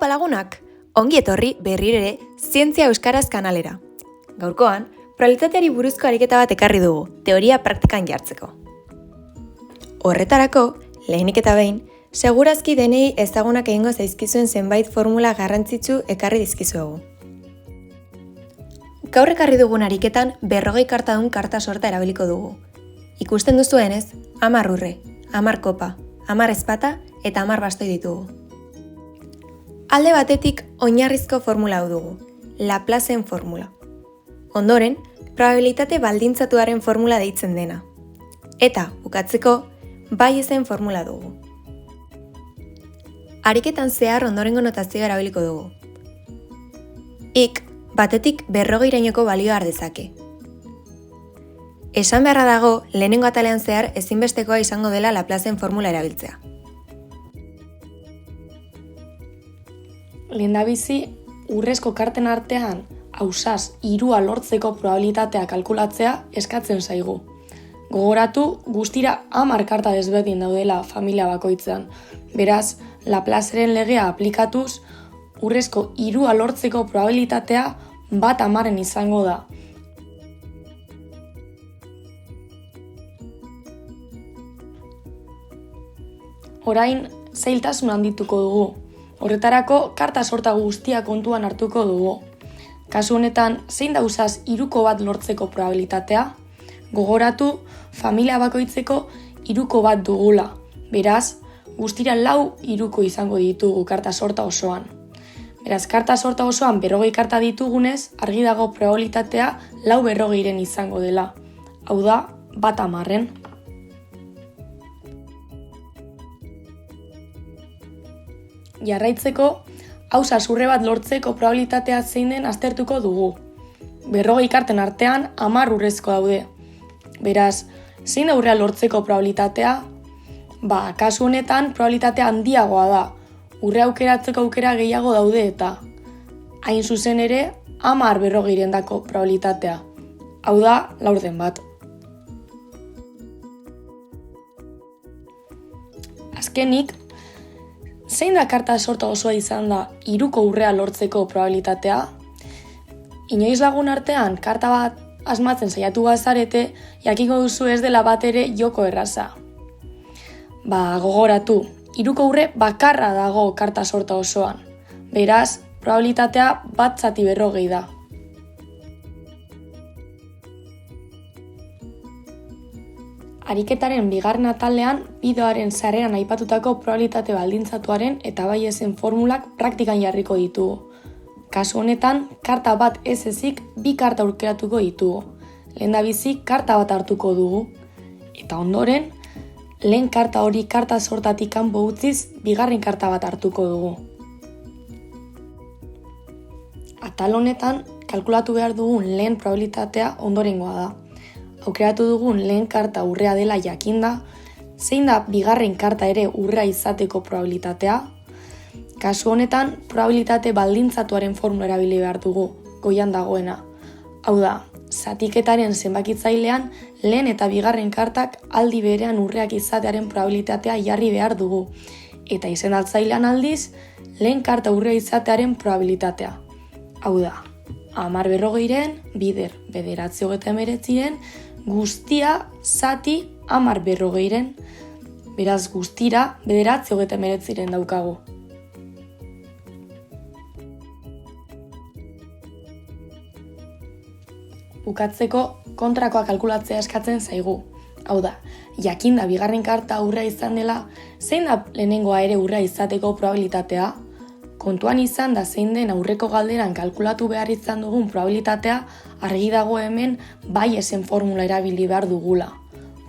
Lagunak, ongi etorri berriro ere Zientzia Euskaraz kanalera. Gaurkoan, probabilitateari buruzko ariketa bat ekarri dugu, teoria praktikan jartzeko. Horretarako, lehenik eta behin, segurazki denei ezagunak egingo zaizkizuen zenbait formula garrantzitsu ekarri dizkizuegu. Gaur ekarri dugun ariketan 40 kartadun karta sorta erabiliko dugu. Ikusten duzuenez, 10 urre, 10 kopa, 10 ezpata eta 10 bastoi ditugu. Alde batetik oinarrizko formula hau dugu, Laplacen formula. Ondoren, probabilitate baldintzatuaren formula deitzen dena. Eta, bukatzeko, Bayesen formula dugu. Ariketan zehar ondorengo notazioa erabiliko dugu. Ik, batetik 40 balioa har dezake. Esan beharra dago, lehenengo atalean zehar ezinbestekoa izango dela Laplacen formula erabiltzea. Lehendabizi, urrezko karten artean ausaz 3 lortzeko probabilitatea kalkulatzea eskatzen zaigu. Gogoratu, guztira 10 karta desberdin daudela familia bakoitzean. Beraz, Laplaceren legea aplikatuz, urrezko 3 lortzeko probabilitatea 1/10 izango da. Orain, zailtasun handituko dugu. Horretarako, karta sorta guztia kontuan hartuko dugu. Kasu honetan, zein da ausaz 3ko bat lortzeko probabilitatea? Gogoratu, familia bakoitzeko 3ko bat dugula. Beraz, guztira 4 3ko izango ditugu karta sorta osoan. Beraz, karta sorta osoan 40 karta ditugunez, argi dago probabilitatea 4 40 izango dela. Hau da, 1/10. Jarraitzeko, ausaz urre bat lortzeko probabilitatea zein den aztertuko dugu. 40 karten artean 10 urrezko daude. Beraz, zein da urrea lortzeko probabilitatea? Kasu honetan probabilitatea handiagoa da. Urre aukeratzeko aukera gehiago daude eta. Hain zuzen ere, 10 40 probabilitatea. Hau da, 4/1. Azkenik, zein da karta sorta osoa izan da 3ko urrea lortzeko probabilitatea? Inoiz lagun artean, karta bat asmatzen saiatu bazarete, jakiko duzu ez dela bat ere joko erraza. Gogoratu, 3ko urre bakarra dago karta sorta osoan. Beraz, probabilitatea 1/40 da. Ariketaren bigarren atalean, bideoaren sarreran aipatutako probabilitate baldintzatuaren eta Bayesen formulak praktikan jarriko ditugu. Kasu honetan, karta bat ez ezik 2 karta aurkeratuko ditugu. Lehendabizi karta bat hartuko dugu. Eta ondoren, lehen karta hori karta sortatik kanpo utziz, bigarren karta bat hartuko dugu. Atal honetan, kalkulatu behar dugun lehen probabilitatea ondorengoa da. Aukeratu dugun lehen karta urrea dela jakinda, zein da bigarren karta ere urrea izateko probabilitatea? Kasu honetan, probabilitate baldintzatuaren formula erabili behar dugu, goian dagoena. Hau da, zatiketaren zenbakitzailean, lehen eta bigarren kartak aldi berean urreak izatearen probabilitatea jarri behar dugu. Eta izendatzailean aldiz, lehen karta urrea izatearen probabilitatea. Hau da, 10 40-ren, bider 939-ren, guztia zati 10 40-ren, beraz guztira 939-ren daukagu. Bukatzeko kontrakoa kalkulatzea eskatzen zaigu. Hau da, jakinda bigarren karta urrea izan dela, zein da lehenengoa ere urrea izateko probabilitatea? Kontuan izan da zein den aurreko galderan kalkulatu behar izan dugun probabilitatea, argi dago hemen Bayesen formula erabili behar dugula.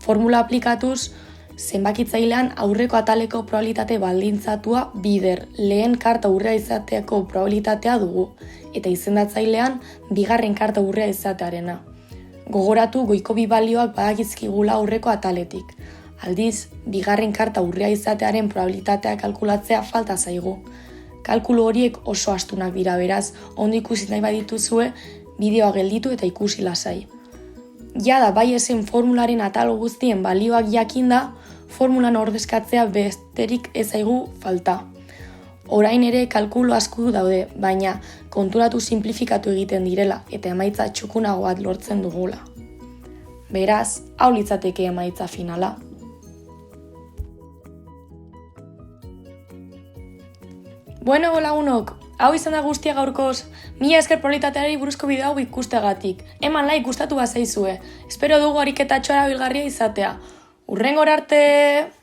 Formula aplikatuz, zenbakitzailean aurreko ataleko probabilitate baldintzatua bider lehen karta urrea izateko probabilitatea dugu, eta izendatzailean bigarren karta urrea izatearena. Gogoratu goiko 2 balioak badakizkigula aurreko ataletik. Aldiz, bigarren karta urrea izatearen probabilitatea kalkulatzea falta zaigu. Kalkulu horiek oso astunak dira, beraz, ondo ikusi nahi badituzue, bideoa gelditu eta ikusi lasai. Jada Bayesen formularen atal guztien balioak jakinda, formulan ordezkatzea besterik ez zaigu falta. Orain ere kalkulu asko daude, baina konturatu simplifikatu egiten direla eta emaitza txukunago bat lortzen dugula. Beraz, hau litzateke emaitza finala. Bueno, lagunok, hau izan da guztia gaurkoz. Mila esker probabilitateari buruzko bideo hau ikustegatik. Eman like gustatu bazaizue. Espero dugu ariketatxo erabilgarria izatea. Hurrengora arte!